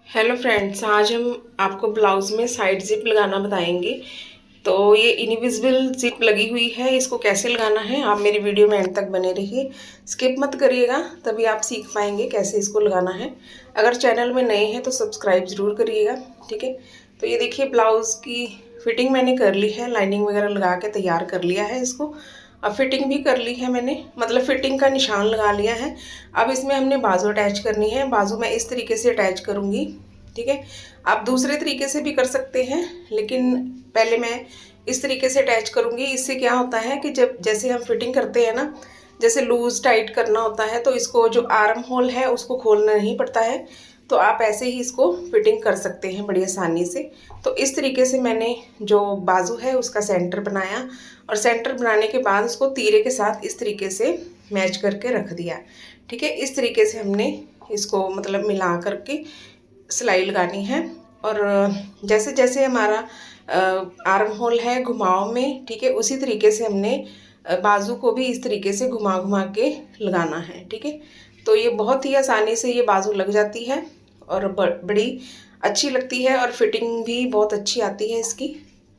Hello friends, आज हम आपको ब्लाउज़ में साइड जिप लगाना बताएंगे। तो ये इनविजिबल जिप लगी हुई है, इसको कैसे लगाना है आप मेरी वीडियो में एंड तक बने रहिए, स्किप मत करिएगा, तभी आप सीख पाएंगे कैसे इसको लगाना है। अगर चैनल में नए हैं तो सब्सक्राइब ज़रूर करिएगा, ठीक है। तो ये देखिए ब्लाउज़ की फिटिंग मैंने कर ली है, लाइनिंग वगैरह लगा के तैयार कर लिया है इसको। अब फिटिंग भी कर ली है मैंने, मतलब फिटिंग का निशान लगा लिया है। अब इसमें हमने बाजू अटैच करनी है। बाजू मैं इस तरीके से अटैच करूँगी, ठीक है। आप दूसरे तरीके से भी कर सकते हैं, लेकिन पहले मैं इस तरीके से अटैच करूँगी। इससे क्या होता है कि जब जैसे हम फिटिंग करते हैं ना, जैसे लूज़ टाइट करना होता है तो इसको जो आर्म होल है उसको खोलना नहीं पड़ता है, तो आप ऐसे ही इसको फिटिंग कर सकते हैं बड़ी आसानी से। तो इस तरीके से मैंने जो बाजू है उसका सेंटर बनाया, और सेंटर बनाने के बाद उसको तीरे के साथ इस तरीके से मैच करके रख दिया, ठीक है। इस तरीके से हमने इसको मतलब मिला करके सिलाई लगानी है। और जैसे जैसे हमारा आर्म होल है घुमाव में, ठीक है, उसी तरीके से हमने बाजू को भी इस तरीके से घुमा घुमा के लगाना है, ठीक है। तो ये बहुत ही आसानी से ये बाजू लग जाती है और बड़ी अच्छी लगती है, और फिटिंग भी बहुत अच्छी आती है इसकी,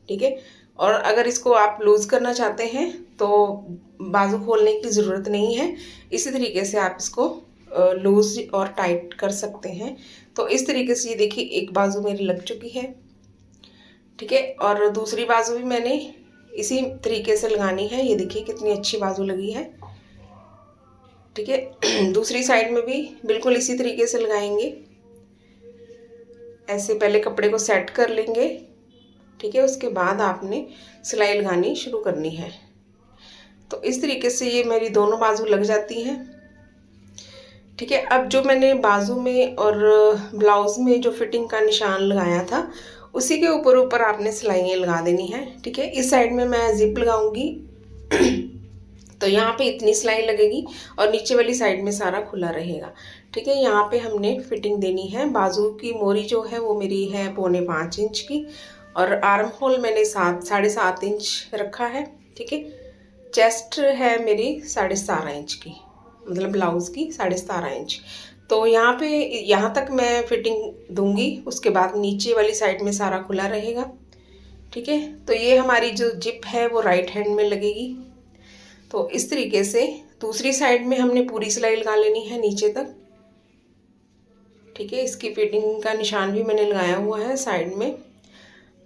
ठीक है। और अगर इसको आप लूज़ करना चाहते हैं तो बाजू खोलने की ज़रूरत नहीं है, इसी तरीके से आप इसको लूज़ और टाइट कर सकते हैं। तो इस तरीके से ये देखिए एक बाजू मेरी लग चुकी है, ठीक है, और दूसरी बाजू भी मैंने इसी तरीके से लगानी है। ये देखिए कितनी अच्छी बाजू लगी है, ठीक है। दूसरी साइड में भी बिल्कुल इसी तरीके से लगाएंगे। ऐसे पहले कपड़े को सेट कर लेंगे, ठीक है, उसके बाद आपने सिलाई लगानी शुरू करनी है। तो इस तरीके से ये मेरी दोनों बाजू लग जाती हैं, ठीक है। अब जो मैंने बाजू में और ब्लाउज़ में जो फिटिंग का निशान लगाया था उसी के ऊपर ऊपर आपने सिलाइयाँ लगा देनी है, ठीक है। इस साइड में मैं जिप लगाऊंगी तो यहाँ पे इतनी सिलाई लगेगी और नीचे वाली साइड में सारा खुला रहेगा, ठीक है। यहाँ पे हमने फिटिंग देनी है। बाजू की मोरी जो है वो मेरी है 4.25 इंच की, और आर्म होल मैंने 7.5 इंच रखा है, ठीक है। चेस्ट है मेरी 17.5 इंच की, मतलब ब्लाउज़ की 17.5 इंच। तो यहाँ पे यहाँ तक मैं फिटिंग दूंगी, उसके बाद नीचे वाली साइड में सारा खुला रहेगा, ठीक है। तो ये हमारी जो जिप है वो राइट हैंड में लगेगी। तो इस तरीके से दूसरी साइड में हमने पूरी सिलाई लगा लेनी है नीचे तक, ठीक है। इसकी फिटिंग का निशान भी मैंने लगाया हुआ है साइड में।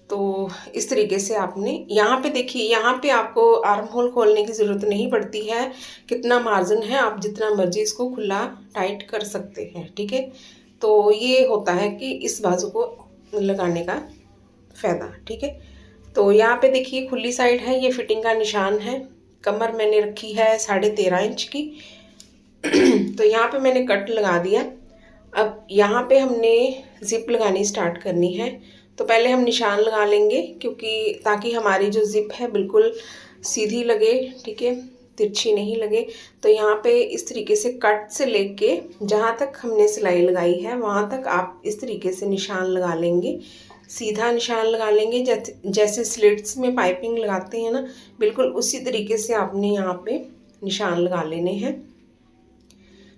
तो इस तरीके से आपने यहाँ पे देखिए, यहाँ पे आपको आर्म होल खोलने की ज़रूरत नहीं पड़ती है। कितना मार्जिन है, आप जितना मर्जी इसको खुला टाइट कर सकते हैं, ठीक है। तो ये होता है कि इस बाजू को लगाने का फ़ायदा, ठीक है। तो यहाँ पे देखिए खुली साइड है, ये फिटिंग का निशान है। कमर मैंने रखी है 13.5 इंच की तो यहाँ पे मैंने कट लगा दिया। अब यहाँ पे हमने जिप लगानी स्टार्ट करनी है। तो पहले हम निशान लगा लेंगे, क्योंकि ताकि हमारी जो जिप है बिल्कुल सीधी लगे, ठीक है, तिरछी नहीं लगे। तो यहाँ पे इस तरीके से कट से लेके जहाँ तक हमने सिलाई लगाई है वहाँ तक आप इस तरीके से निशान लगा लेंगे, सीधा निशान लगा लेंगे। जैसे स्लिट्स में पाइपिंग लगाते हैं ना, बिल्कुल उसी तरीके से आपने यहाँ पे निशान लगा लेने हैं,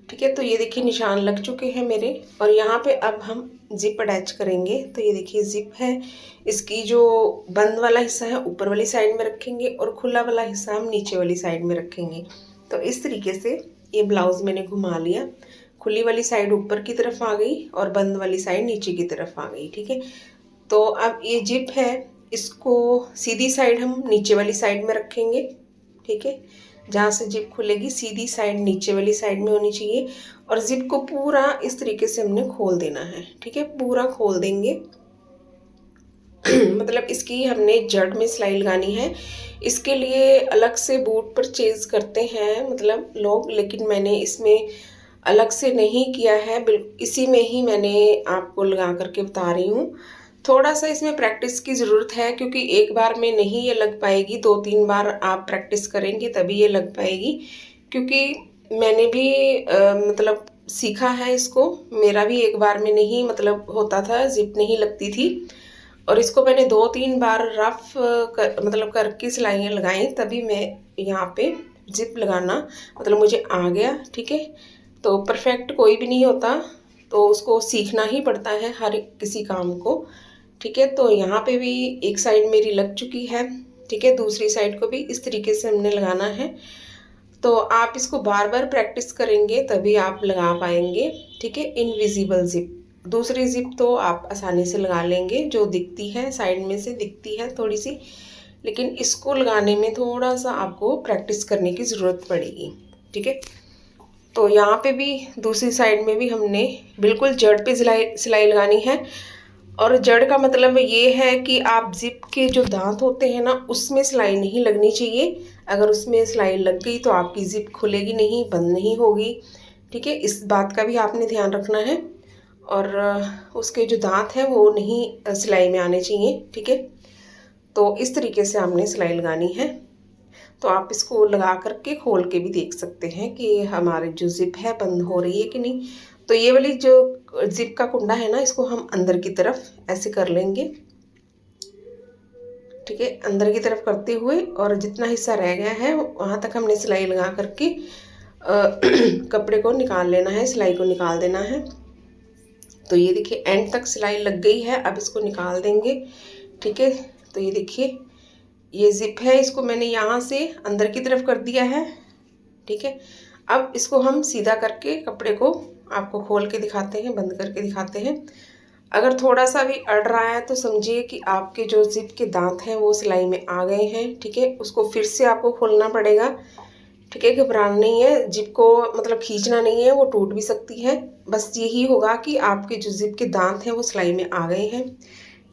ठीक है। तो ये देखिए निशान लग चुके हैं मेरे, और यहाँ पे अब हम जिप अटैच करेंगे। तो ये देखिए जिप है, इसकी जो बंद वाला हिस्सा है ऊपर वाली साइड में रखेंगे और खुला वाला हिस्सा हम नीचे वाली साइड में रखेंगे। तो इस तरीके से ये ब्लाउज़ मैंने घुमा लिया, खुली वाली साइड ऊपर की तरफ आ गई और बंद वाली साइड नीचे की तरफ आ गई, ठीक है। तो अब ये जिप है, इसको सीधी साइड हम नीचे वाली साइड में रखेंगे, ठीक है। जहाँ से जिप खुलेगी सीधी साइड नीचे वाली साइड में होनी चाहिए, और जिप को पूरा इस तरीके से हमने खोल देना है, ठीक है, पूरा खोल देंगे मतलब इसकी हमने जड़ में सिलाई लगानी है। इसके लिए अलग से बूट परचेज करते हैं मतलब लोग, लेकिन मैंने इसमें अलग से नहीं किया है, इसी में ही मैंने आपको लगा करके बता रही हूँ। थोड़ा सा इसमें प्रैक्टिस की ज़रूरत है, क्योंकि एक बार में नहीं ये लग पाएगी, 2-3 बार आप प्रैक्टिस करेंगे तभी ये लग पाएगी। क्योंकि मैंने भी मतलब सीखा है इसको, मेरा भी एक बार में नहीं मतलब होता था, जिप नहीं लगती थी, और इसको मैंने 2-3 बार रफ मतलब करके सिलाइयाँ लगाई, तभी मैं यहाँ पे जिप लगाना मतलब मुझे आ गया, ठीक है। तो परफेक्ट कोई भी नहीं होता, तो उसको सीखना ही पड़ता है हर किसी काम को। ठीक है, तो यहाँ पे भी एक साइड मेरी लग चुकी है। ठीक है, दूसरी साइड को भी इस तरीके से हमने लगाना है। तो आप इसको बार बार प्रैक्टिस करेंगे तभी आप लगा पाएंगे। ठीक है, इनविजिबल जिप, दूसरी जिप तो आप आसानी से लगा लेंगे, जो दिखती है साइड में से दिखती है थोड़ी सी, लेकिन इसको लगाने में थोड़ा सा आपको प्रैक्टिस करने की ज़रूरत पड़ेगी। ठीक है, तो यहाँ पे भी दूसरी साइड में भी हमने बिल्कुल जड़ पे सिलाई लगानी है। और जड़ का मतलब ये है कि आप जिप के जो दांत होते हैं ना, उसमें सिलाई नहीं लगनी चाहिए। अगर उसमें सिलाई लग गई तो आपकी जिप खुलेगी नहीं, बंद नहीं होगी। ठीक है, इस बात का भी आपने ध्यान रखना है। और उसके जो दांत हैं वो नहीं सिलाई में आने चाहिए। ठीक है, तो इस तरीके से आपने सिलाई लगानी है। तो आप इसको लगा करके खोल के भी देख सकते हैं कि हमारी जो जिप है बंद हो रही है कि नहीं। तो ये वाली जो जिप का कुंडा है ना, इसको हम अंदर की तरफ ऐसे कर लेंगे। ठीक है, अंदर की तरफ करते हुए, और जितना हिस्सा रह गया है वहाँ तक हमने सिलाई लगा करके कपड़े को निकाल लेना है, सिलाई को निकाल देना है। तो ये देखिए एंड तक सिलाई लग गई है, अब इसको निकाल देंगे। ठीक है, तो ये देखिए ये जिप है, इसको मैंने यहाँ से अंदर की तरफ कर दिया है। ठीक है, अब इसको हम सीधा करके कपड़े को आपको खोल के दिखाते हैं, बंद करके दिखाते हैं। अगर थोड़ा सा भी अड़ रहा है तो समझिए कि आपके जो जिप के दांत हैं वो सिलाई में आ गए हैं। ठीक है, उसको फिर से आपको खोलना पड़ेगा। ठीक है, घबराना नहीं है, जिप को मतलब खींचना नहीं है, वो टूट भी सकती है। बस यही होगा कि आपके जो जिप के दांत हैं वो सिलाई में आ गए हैं।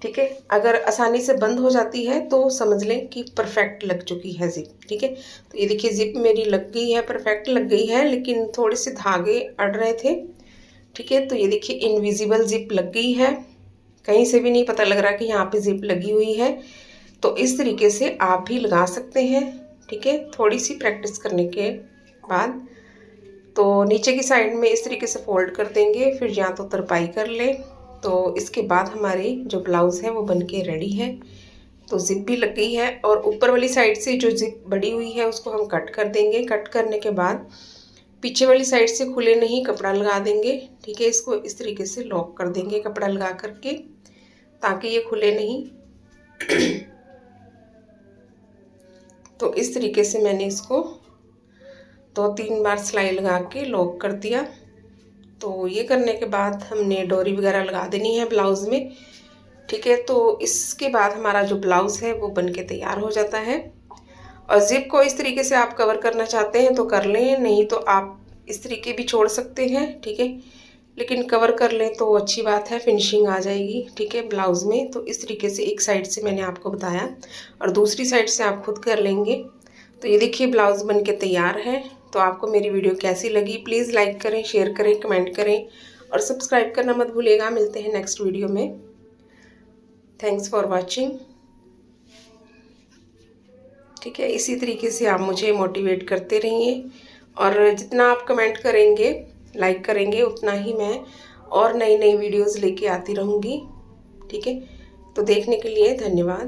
ठीक है, अगर आसानी से बंद हो जाती है तो समझ लें कि परफेक्ट लग चुकी है जिप। ठीक है, तो ये देखिए जिप मेरी लग गई है, परफेक्ट लग गई है, लेकिन थोड़े से धागे अड़ रहे थे। ठीक है, तो ये देखिए इनविजिबल जिप लग गई है, कहीं से भी नहीं पता लग रहा कि यहाँ पे जिप लगी हुई है। तो इस तरीके से आप भी लगा सकते हैं। ठीक है, थोड़ी सी प्रैक्टिस करने के बाद। तो नीचे की साइड में इस तरीके से फोल्ड कर देंगे, फिर या तो तरपाई कर ले। तो इसके बाद हमारी जो ब्लाउज़ है वो बनके रेडी है। तो जिप भी लग गई है, और ऊपर वाली साइड से जो जिप बड़ी हुई है उसको हम कट कर देंगे। कट करने के बाद पीछे वाली साइड से खुले नहीं कपड़ा लगा देंगे। ठीक है, इसको इस तरीके से लॉक कर देंगे कपड़ा लगा करके, ताकि ये खुले नहीं। तो इस तरीके से मैंने इसको 2-3 बार सिलाई लगा के लॉक कर दिया। तो ये करने के बाद हमने डोरी वगैरह लगा देनी है ब्लाउज़ में। ठीक है, तो इसके बाद हमारा जो ब्लाउज़ है वो बनके तैयार हो जाता है। और ज़िप को इस तरीके से आप कवर करना चाहते हैं तो कर लें, नहीं तो आप इस तरीके भी छोड़ सकते हैं। ठीक है, लेकिन कवर कर लें तो अच्छी बात है, फिनिशिंग आ जाएगी। ठीक है, ब्लाउज़ में। तो इस तरीके से एक साइड से मैंने आपको बताया, और दूसरी साइड से आप खुद कर लेंगे। तो ये देखिए ब्लाउज़ बनके तैयार है। तो आपको मेरी वीडियो कैसी लगी प्लीज़ लाइक करें, शेयर करें, कमेंट करें, और सब्सक्राइब करना मत भूलिएगा। मिलते हैं नेक्स्ट वीडियो में। Thanks for watching. ठीक है, इसी तरीके से आप मुझे मोटिवेट करते रहिए, और जितना आप कमेंट करेंगे, लाइक करेंगे, उतना ही मैं और नई नई वीडियोज़ लेके आती रहूँगी। ठीक है, तो देखने के लिए धन्यवाद।